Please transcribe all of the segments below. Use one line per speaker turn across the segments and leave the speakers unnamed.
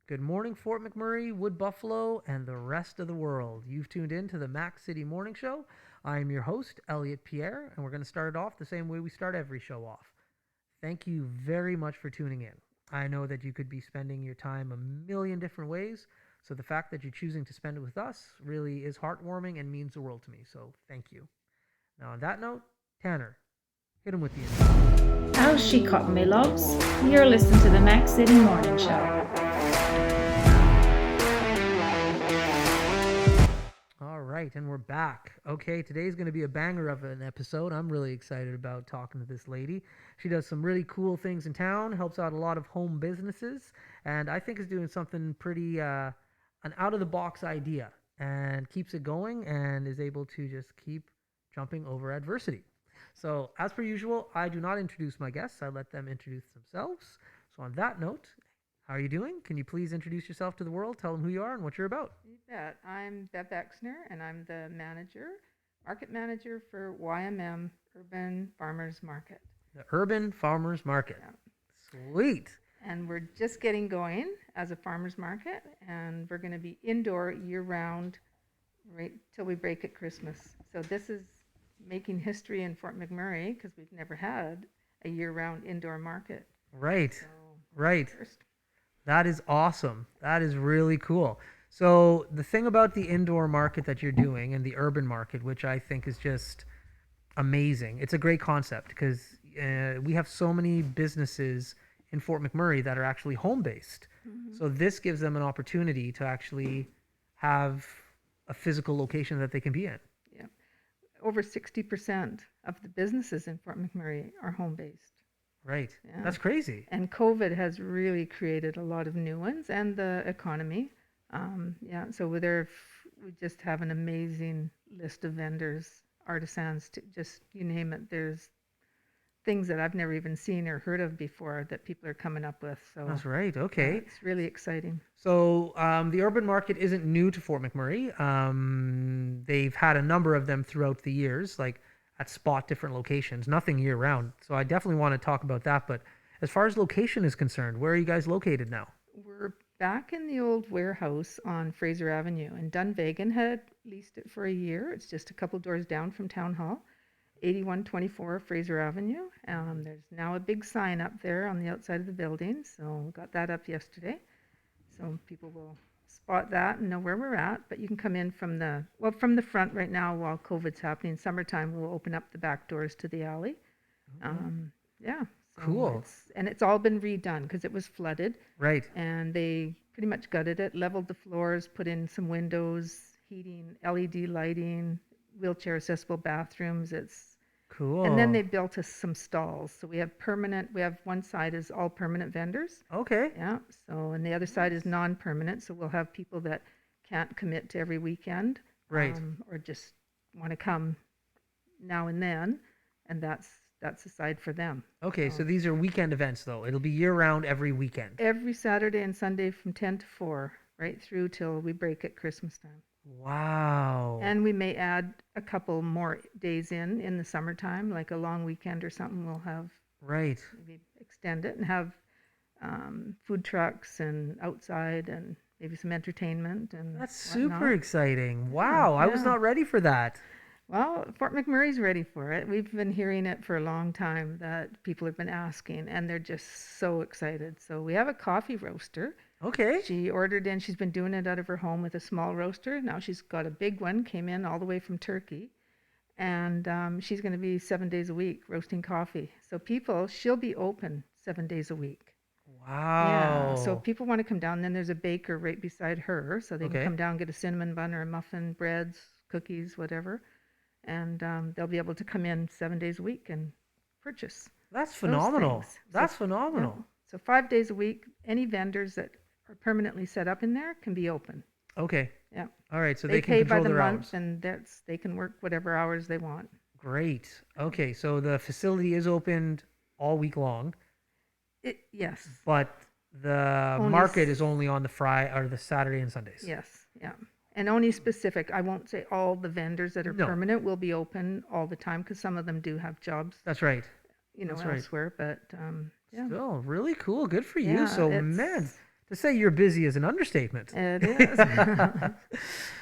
Good morning, Fort McMurray, Wood Buffalo, and the rest of the world. You've tuned in to the Mac City Morning Show. I'm your host, Elliot Pierre, and we're going to start it off the same way we start every show off. Thank you very much for tuning in. I know that you could be spending your time a million different ways, so the fact that you're choosing to spend it with us really is heartwarming and means the world to me, so thank you. Now, on that note, Tanner, hit him with the intro.
How's she cotton, me loves? You're listening to the Mac City Morning Show.
All right, and we're back. Okay, today's going to be a banger of an episode. I'm really excited about talking to this lady. She does some really cool things in town, helps out a lot of home businesses, and I think is doing something pretty, an out-of-the-box idea, and keeps it going and is able to just keep jumping over adversity. So, as per usual, I do not introduce my guests. I let them introduce themselves. So, on that note, how are you doing? Can you please introduce yourself to the world? Tell them who you are and what you're about.
You bet. I'm Bev Exner, and I'm the market manager for YMM Urban Farmers Market.
The Urban Farmers Market.
Yeah.
Sweet.
And we're just getting going as a farmers market, and we're going to be indoor year-round right till we break at Christmas. So this is making history in Fort McMurray because we've never had a year-round indoor market.
Right.
So
Right.
first.
That is awesome. That is really cool. So the thing about the indoor market that you're doing and the urban market, which I think is just amazing. It's a great concept because we have so many businesses in Fort McMurray that are actually home based.
Mm-hmm.
So this gives them an opportunity to actually have a physical location that they can be in.
Yeah. Over 60% of the businesses in Fort McMurray are home-based.
Right.
Yeah.
That's crazy.
And COVID has really created a lot of new ones and the economy. So we just have an amazing list of vendors, artisans, to just you name it. There's things that I've never even seen or heard of before that people are coming up with. So
That's right. Okay.
it's really exciting.
So the urban market isn't new to Fort McMurray. They've had a number of them throughout the years, like at different locations, nothing year round. So I definitely want to talk about that. But as far as location is concerned, where are you guys located now?
We're back in the old warehouse on Fraser Avenue, and Dunvegan had leased it for a year. It's just a couple doors down from Town Hall, 8124 Fraser Avenue. There's now a big sign up there on the outside of the building, so got that up yesterday. So people will spot that and know where we're at, but you can come in from the front right now while COVID's happening. Summertime, we'll open up the back doors to the alley. Yeah. So
Cool.
it's all been redone because it was flooded.
Right.
And they pretty much gutted it, leveled the floors, put in some windows, heating, LED lighting, wheelchair accessible bathrooms.
Cool.
And then they built us some stalls. So we have one side is all permanent vendors.
Okay.
Yeah. So, and the other side is non-permanent. So we'll have people that can't commit to every weekend.
Right.
Or just want to come now and then. And that's the side for them.
Okay, so these are weekend events, though. It'll be year-round every weekend.
Every Saturday and Sunday from 10 to 4, right through till we break at Christmas time.
Wow.
And we may add a couple more days in the summertime, like a long weekend or something. We'll have
Right.
maybe extend it and have food trucks and outside and maybe some entertainment and
That's
whatnot.
super exciting. Wow, I was
yeah.
not ready for that.
Well, Fort McMurray's ready for it. We've been hearing it for a long time that people have been asking, and they're just so excited. So we have a coffee roaster.
Okay.
She ordered in, she's been doing it out of her home with a small roaster. Now she's got a big one, came in all the way from Turkey. And she's going to be 7 days a week roasting coffee. So she'll be open 7 days a week.
Wow.
Yeah. So people want to come down. Then there's a baker right beside her. So they
Okay.
can come down, get a cinnamon bun or a muffin, breads, cookies, whatever. And they'll be able to come in 7 days a week and purchase.
That's phenomenal.
things.
That's
So,
phenomenal.
Yeah. So 5 days a week, any vendors that are permanently set up in there can be open.
Okay.
Yeah.
All right, so
They
can
pay by
control
the
their
month,
hours.
and they can work whatever hours they want.
Great. Okay, so the facility is opened all week long,
Yes.
but the
Only
market
s-
is only on the the Saturday and Sundays.
Yes. Yeah. And only specific. I won't say all the vendors that are
No.
permanent will be open all the time because some of them do have jobs,
That's right.
you know,
That's right.
elsewhere. But yeah.
Still really cool. Good for you.
Yeah,
So
it's-
man, To say you're busy is an understatement.
It is.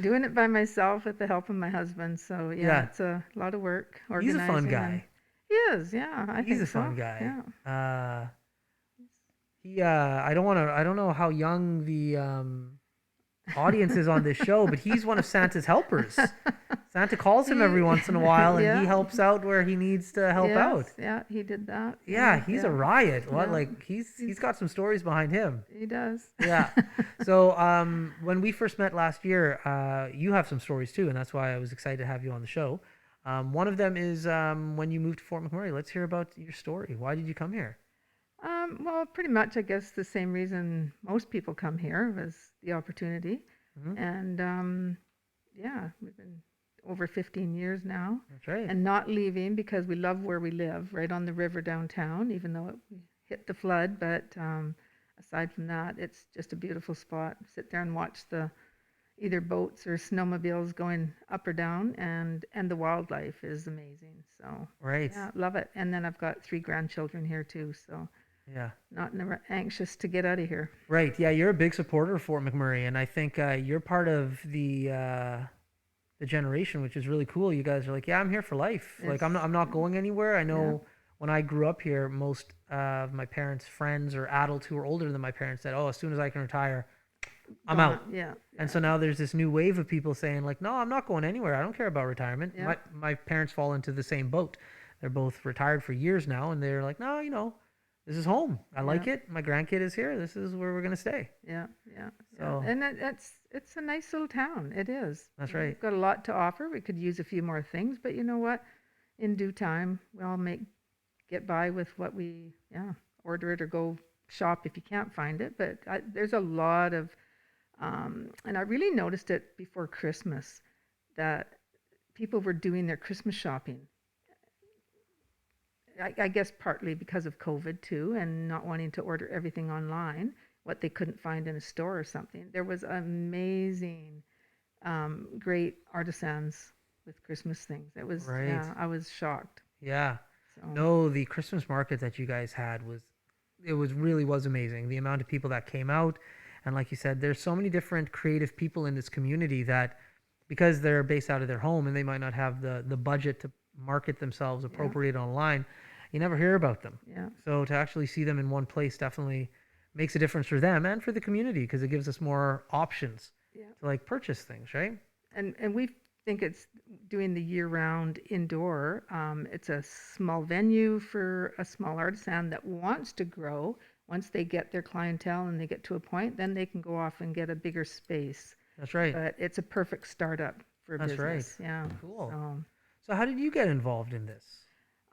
Doing it by myself with the help of my husband. So
Yeah.
it's a lot of work
He's a
organizing.
fun
And
guy.
he is, yeah. I
He's
think
a
so.
fun guy.
Yeah.
I don't know how young the audience is on this show, but he's one of Santa's helpers. Santa calls him every once in a while, and he
Yeah.
helps out where he needs to help out.
Yes, yeah, he did that.
Yeah, he's a riot. What
Yeah.
like he's got some stories behind him.
He does.
Yeah. So when we first met last year, you have some stories too, and that's why I was excited to have you on the show. One of them is when you moved to Fort McMurray. Let's hear about your story. Why did you come here?
Well, pretty much, I guess the same reason most people come here was the opportunity.
Hmm.
And yeah, we've been over 15 years now.
That's right.
And not leaving because we love where we live, right on the river downtown, even though we hit the flood. But aside from that, it's just a beautiful spot. Sit there and watch the either boats or snowmobiles going up or down, and the wildlife is amazing. So
Right.
yeah, love it. And then I've got 3 grandchildren here too, so
Yeah.
not never anxious to get out of here.
Right. Yeah, you're a big supporter of Fort McMurray, and I think you're part of the generation, which is really cool. You guys are like, yeah, I'm here for life. Like I'm not going anywhere. I know when I grew up here, most of my parents' friends or adults who were older than my parents said, "Oh, as soon as I can retire, I'm out."
Yeah.
And so now there's this new wave of people saying like, "No, I'm not going anywhere. I don't care about retirement."
Yeah.
My parents fall into the same boat. They're both retired for years now, and they're like, "No, this is home. I like it. My grandkid is here. This is where we're gonna stay."
Yeah.
So
And it's a nice little town. It is.
that's right.
We've got a lot to offer. We could use a few more things, but you know what? In due time, we'll get by with what we order it or go shop if you can't find it. But there's a lot of and I really noticed it before Christmas that people were doing their Christmas shopping. I guess partly because of COVID too, and not wanting to order everything online, what they couldn't find in a store or something. There was amazing, great artisans with Christmas things. It was,
Right.
yeah, I was shocked.
Yeah.
So,
No, the Christmas market that you guys had really was amazing. The amount of people that came out, and like you said, there's so many different creative people in this community that because they're based out of their home and they might not have the budget to market themselves appropriate online, you never hear about them.
yeah.
So to actually see them in one place definitely makes a difference for them and for the community because it gives us more options
Yeah.
to like purchase things, right?
And we think it's doing the year-round indoor. It's a small venue for a small artisan that wants to grow. Once they get their clientele and they get to a point, then they can go off and get a bigger space.
That's right.
But it's a perfect startup for a
That's
business.
right.
Yeah.
Cool. So how did you get involved in this?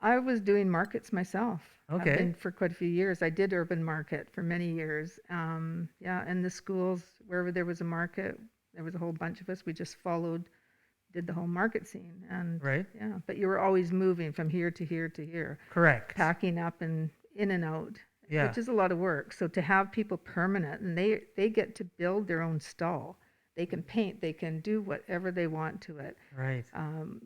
I was doing markets myself.
Okay.
I've been for quite a few years. I did urban market for many years. Yeah, in the schools, wherever there was a market, there was a whole bunch of us. We just did the whole market scene. And
Right.
yeah, but you were always moving from here to here to here,
Correct.
packing up and in and out,
Yeah.
which is a lot of work. So to have people permanent, and they get to build their own stall. They can paint, they can do whatever they want to it.
Right.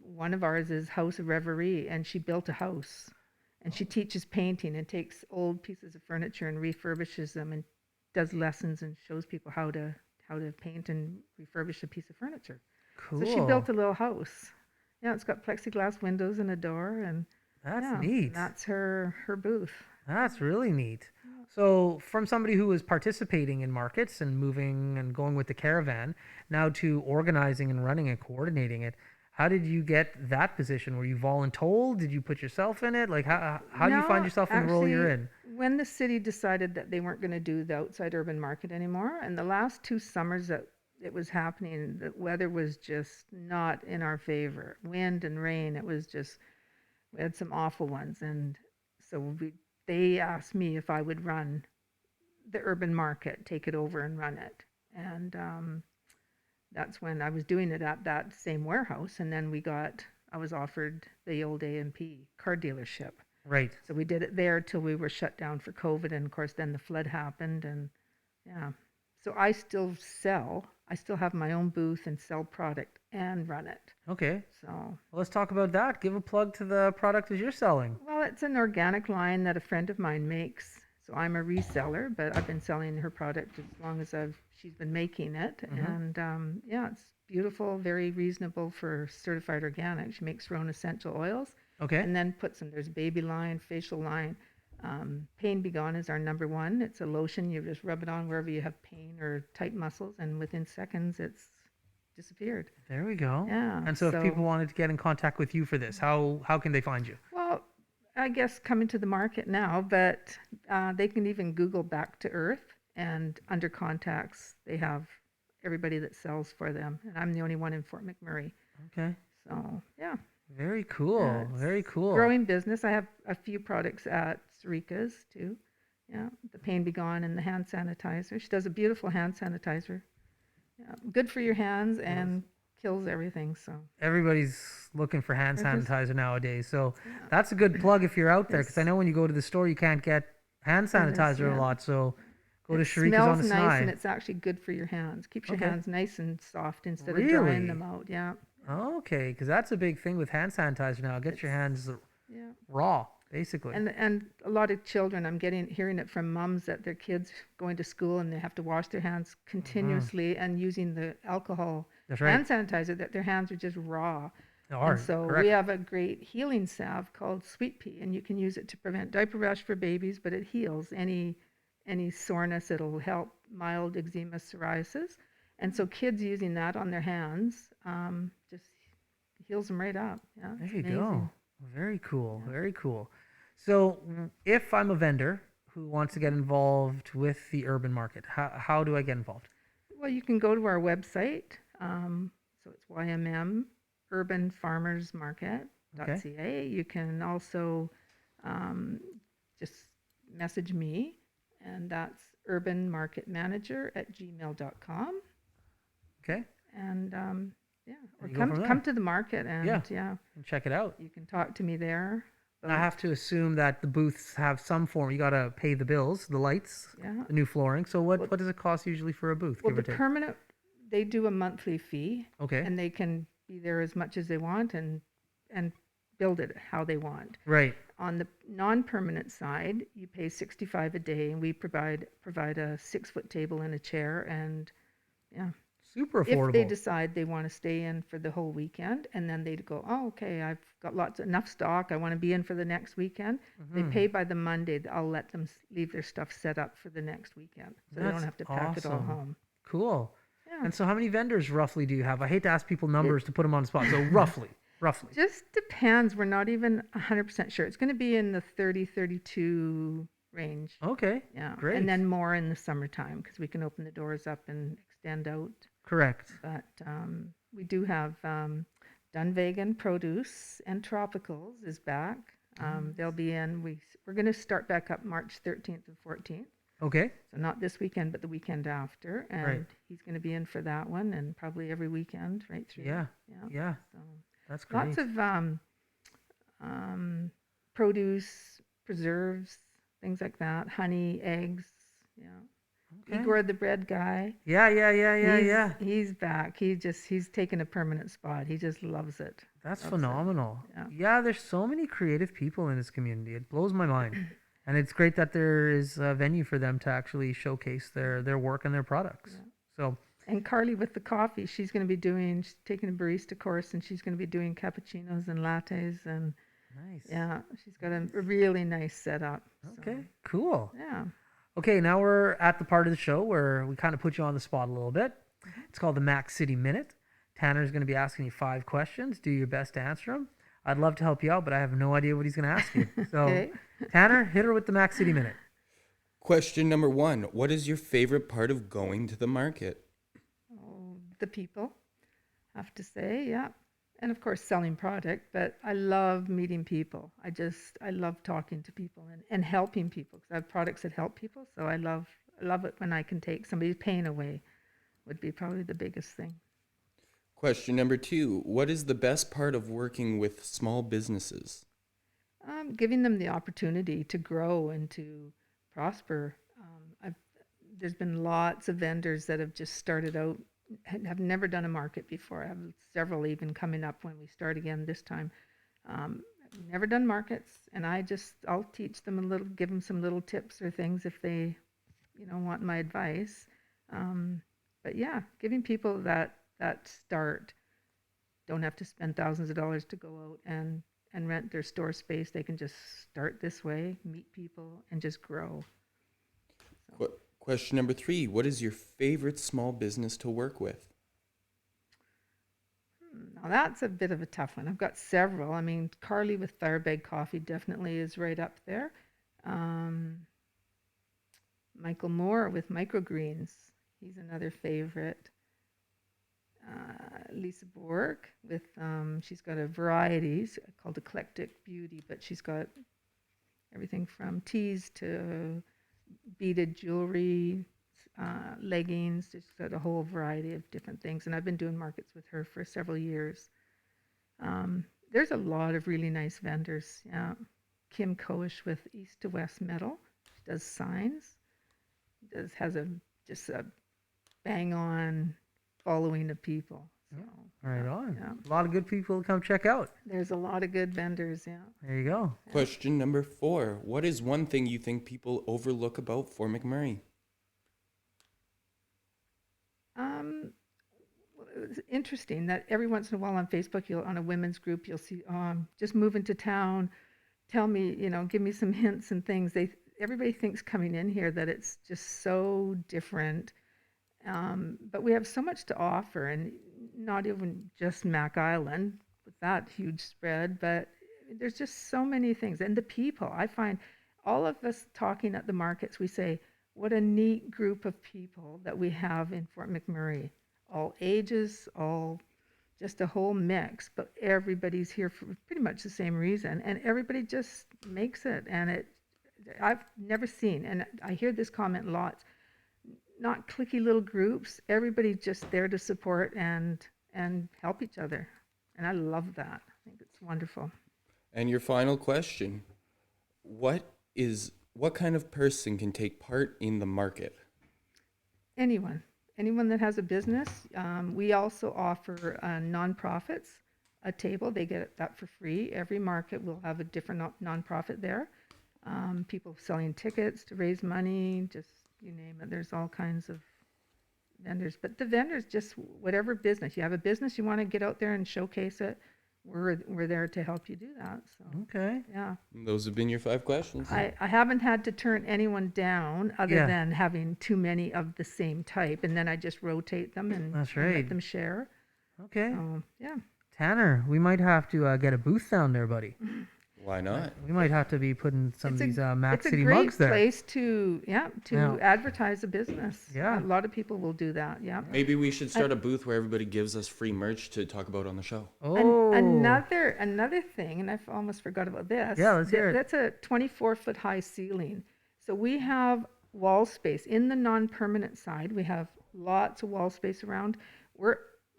One of ours is House of Reverie, and she built a house. And she teaches painting and takes old pieces of furniture and refurbishes them and does lessons and shows people how to paint and refurbish a piece of furniture.
Cool.
So she built a little house. Yeah, it's got plexiglass windows and a door, and
That's
yeah,
neat.
that's her booth.
That's really neat. So, from somebody who was participating in markets and moving and going with the caravan, now to organizing and running and coordinating it, how did you get that position? Were you voluntold? Did you put yourself in it? Like, how do you find
No,
yourself in the role you're
actually,
in?
when the city decided that they weren't going to do the outside urban market anymore, and the last 2 summers that it was happening, the weather was just not in our favor. Wind and rain, it was just, we had some awful ones. And so they asked me if I would run the urban market, take it over and run it. And that's when I was doing it at that same warehouse. And then I was offered the old A&P car dealership.
Right.
So we did it there till we were shut down for COVID. And of course, then the flood happened. And yeah, so I still have my own booth and sell product and run it.
Okay.
So,
Well, let's talk about that. Give a plug to the product that you're selling.
well, it's an organic line that a friend of mine makes. So I'm a reseller, but I've been selling her product as long as she's been making it. And yeah, it's beautiful, very reasonable for certified organic. She makes her own essential oils
Okay.
and then puts them. There's baby line, facial line. Pain Be Gone is our number one. It's a lotion. You just rub it on wherever you have pain or tight muscles, and within seconds, it's disappeared.
There we go.
Yeah.
And so if people wanted to get in contact with you for this, how can they find you?
Well, I guess coming to the market now, but they can even Google Back to Earth, and under contacts, they have everybody that sells for them. And I'm the only one in Fort McMurray.
Okay.
So, yeah.
Very cool.
Yeah,
Very cool.
Growing business. I have a few products at Sarika's too. Yeah. The Pain Be Gone and the hand sanitizer. She does a beautiful hand sanitizer. Yeah. Good for your hands and kills everything. So
Everybody's looking for hand
They're just-
sanitizer nowadays. So that's a good plug if you're out there, because I know when you go to the store, you can't get hand sanitizer a
yeah.
lot. So go to
it
Sharika's
smells
on the
nice
side.
and it's actually good for your hands. Keeps your
Okay.
hands nice and soft instead of
Really?
drying them out. Yeah.
Okay, because that's a big thing with hand sanitizer now. Get your hands
Yeah.
raw, basically.
And a lot of children, I'm hearing it from mums that their kids going to school and they have to wash their hands continuously and using the alcohol
That's right.
hand sanitizer, that their hands are just raw.
They are,
And so
correct.
we have a great healing salve called Sweet Pea, and you can use it to prevent diaper rash for babies, but it heals any soreness. It'll help mild eczema, psoriasis. And so kids using that on their hands just heals them right up. Yeah,
There
it's
you
amazing.
go. Very cool. Very cool. So if I'm a vendor who wants to get involved with the urban market, how do I get involved?
Well, you can go to our website. So it's YMM Urban Farmers Market.ca. You can also just message me, and that's urbanmarketmanager@gmail.com.
Okay.
And yeah, or
you go from there.
come to the market, and
Yeah.
yeah,
And check it out.
you can talk to me there.
And I have to assume that the booths have some form. You got to pay the bills, the lights,
Yeah.
the new flooring. So what does it cost usually for a booth,
Well,
give or
the
take?
permanent, they do a monthly fee,
Okay.
and they can be there as much as they want and build it how they want.
Right.
On the non-permanent side, you pay $65 a day, and we provide a 6-foot table and a chair, and yeah.
Super affordable.
If they decide they want to stay in for the whole weekend, and then they go, oh, okay, I've got enough stock, I want to be in for the next weekend. They pay by the Monday. I'll let them leave their stuff set up for the next weekend, so they don't
That's
have to pack it all
awesome.
home.
Cool.
Yeah.
And so how many vendors roughly do you have? I hate to ask people numbers to put them on the spot. So roughly.
Just depends. We're not even 100% sure. It's going to be in the 30, 32 range.
Okay.
Yeah.
Great.
And then more in the summertime because we can open the doors up and extend out.
Correct.
But we do have Dunvegan Produce and Tropicals is back. They'll be in. We're going to start back up March 13th and 14th.
Okay.
So not this weekend, but the weekend after. And
Right.
he's going to be in for that one and probably every weekend right through.
Yeah.
Yeah.
Yeah.
So
That's great.
lots of produce, preserves, things like that. Honey, eggs. Yeah.
Okay.
Igor the bread guy.
Yeah.
He's back. He's taken a permanent spot. He just loves it.
That's
Loves it.
phenomenal.
Yeah.
Yeah, there's so many creative people in this community. It blows my mind. And it's great that there is a venue for them to actually showcase their work and their products.
Yeah.
So,
And Carly with the coffee, she's taking a barista course, and she's going to be doing cappuccinos and lattes, and
nice.
yeah, she's got a really nice setup.
Okay,
So,
cool.
yeah.
Okay, now we're at the part of the show where we kind of put you on the spot a little bit. It's called the Mac City Minute. Tanner's going to be asking you 5 questions. Do your best to answer them. I'd love to help you out, but I have no idea what he's going to ask you. So,
Okay.
Tanner, hit her with the Mac City Minute.
Question number 1. What is your favorite part of going to the market?
Oh, the people, have to say, yeah. And of course, selling product, but I love meeting people. I love talking to people and helping people because I have products that help people. So I love it when I can take somebody's pain away, would be probably the biggest thing.
Question number 2. What is the best part of working with small businesses?
Giving them the opportunity to grow and to prosper. There's been lots of vendors that have just started out, have never done a market before. I have several even coming up when we start again this time. never done markets, and I'll teach them a little, give them some little tips or things if they, want my advice. But yeah, giving people that start, don't have to spend thousands of dollars to go out and rent their store space. They can just start this way, meet people, and just grow. So.
Question number 3, what is your favorite small business to work with?
Now that's a bit of a tough one. I've got several. I mean, Carly with Firebag Coffee definitely is right up there. Michael Moore with Microgreens, he's another favorite. Lisa Bork with, she's got a varieties called Eclectic Beauty, but she's got everything from teas to beaded jewelry, leggings. She's got a whole variety of different things, and I've been doing markets with her for several years. There's a lot of really nice vendors. Yeah, Kim Koish with East to West Metal, she does signs. Has a bang on following of people. So,
Right on.
Yeah.
A lot of good people to come check out.
There's a lot of good vendors. Yeah.
There you go.
Question number 4, what is one thing you think people overlook about Fort McMurray?
It's interesting that every once in a while on Facebook, on a women's group, you'll see, just moving to town, tell me, give me some hints and things. Everybody thinks coming in here that it's just so different. But we have so much to offer, and not even just Mac Island with that huge spread, but there's just so many things. And the people, I find all of us talking at the markets, we say, what a neat group of people that we have in Fort McMurray. All ages, all just a whole mix, but everybody's here for pretty much the same reason, and everybody just makes it. And I've never seen, and I hear this comment lots, not cliquey little groups. Everybody's just there to support and help each other, and I love that. I think it's wonderful.
And your final question, what kind of person can take part in the market? Anyone
that has a business. We also offer nonprofits a table. They get that for free. Every market will have a different nonprofit there. People selling tickets to raise money, just you name it. There's all kinds of vendors. But the vendors, just whatever business. You have a business, you want to get out there and showcase it, we're there to help you do that. So
Okay.
yeah.
Those have been your 5 questions.
I haven't had to turn anyone down other than having too many of the same type, and then I just rotate them and
That's
and
right.
let them share.
Okay.
Yeah.
Tanner, we might have to get a booth down there, buddy.
Why not?
We might have to be putting some of these Mac
It's a
City
great
mugs there.
place to advertise a business.
Yeah.
A lot of people will do that. Yeah.
Maybe we should start a booth where everybody gives us free merch to talk about on the show.
Oh.
Another thing, and I've almost forgot about this.
Yeah, let's hear it.
That's a 24-foot high ceiling. So we have wall space in the non-permanent side. We have lots of wall space around. We're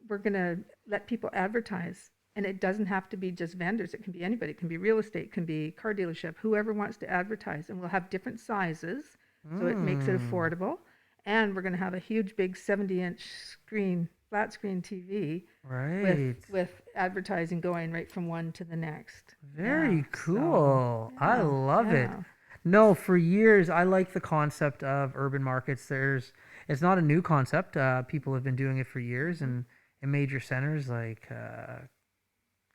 going to let people advertise. And it doesn't have to be just vendors. It can be anybody. It can be real estate. It can be car dealership. Whoever wants to advertise. And we'll have different sizes, so it makes it affordable. And we're going to have a huge, big 70-inch screen, flat screen TV,
Right.
with advertising going right from one to the next.
Very
Yeah,
cool.
so,
I love it.
yeah.
No, for years I like the concept of urban markets. It's not a new concept. People have been doing it for years, and in major centers like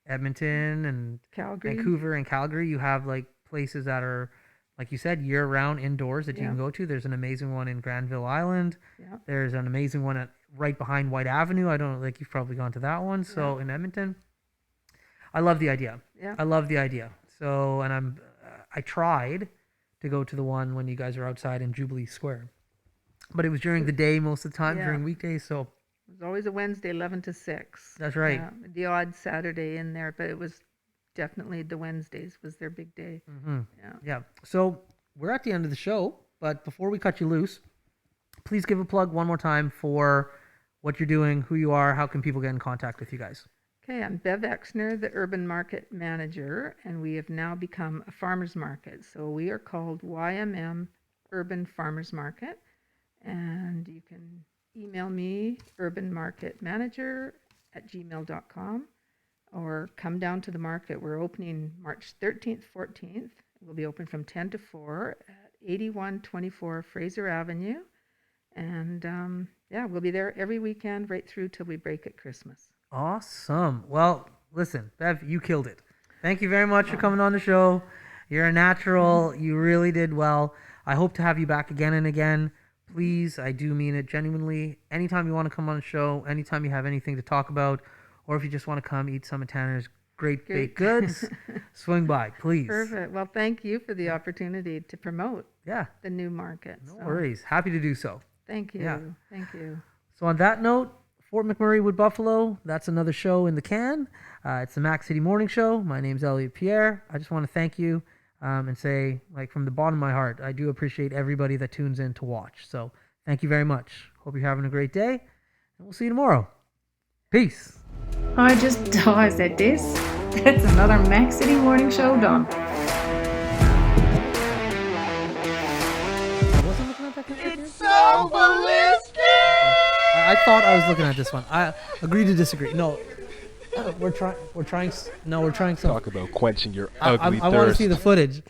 Edmonton and
Calgary.
Vancouver and Calgary, you have like places that are, like you said, year-round indoors that you can go to. There's an amazing one in Granville Island.
Yeah.
There's an amazing one right behind White Avenue. I don't like you've probably gone to that one. So in Edmonton, I love the idea.
Yeah.
I love the idea. So, and I tried to go to the one when you guys are outside in Jubilee Square, but it was during the day most of the time, during weekdays. So
It was always a Wednesday, 11 to 6.
that's right.
Yeah, the odd Saturday in there, but it was definitely the Wednesdays was their big day.
Mm-hmm.
Yeah.
Yeah. So we're at the end of the show, but before we cut you loose, please give a plug one more time for what you're doing, who you are, how can people get in contact with you guys?
Okay, I'm Bev Exner, the Urban Market Manager, and we have now become a farmers market. So we are called YMM Urban Farmers Market, and you can email me, urbanmarketmanager@gmail.com. or come down to the market. We're opening March 13th, 14th. We'll be open from 10 to 4 at 8124 Fraser Avenue. And yeah, we'll be there every weekend right through till we break at Christmas.
Awesome. Well, listen, Bev, you killed it. Thank you very much for coming on the show. You're a natural. You really did well. I hope to have you back again and again. Please, I do mean it genuinely. Anytime you want to come on the show, anytime you have anything to talk about, or if you just want to come eat some of Tanner's great baked goods, swing by, please.
Perfect. Well, thank you for the opportunity to promote
Yeah,
the new market.
no worries. Happy to do so.
Thank you.
Yeah.
Thank you.
So on that note, Fort McMurray with Buffalo, that's another show in the can. It's the Mac City Morning Show. My name's Elliot Pierre. I just want to thank you and say, like, from the bottom of my heart, I do appreciate everybody that tunes in to watch. So thank you very much. Hope you're having a great day, and we'll see you tomorrow. Peace.
I said this. That's another Mac City Morning Show done.
I wasn't looking at that picture. It's so ballistic! I thought I was looking at this one. I agree to disagree. No, we're trying. We're trying. No, we're trying.
Talk about quenching your ugly
I want to
thirst.
see the footage.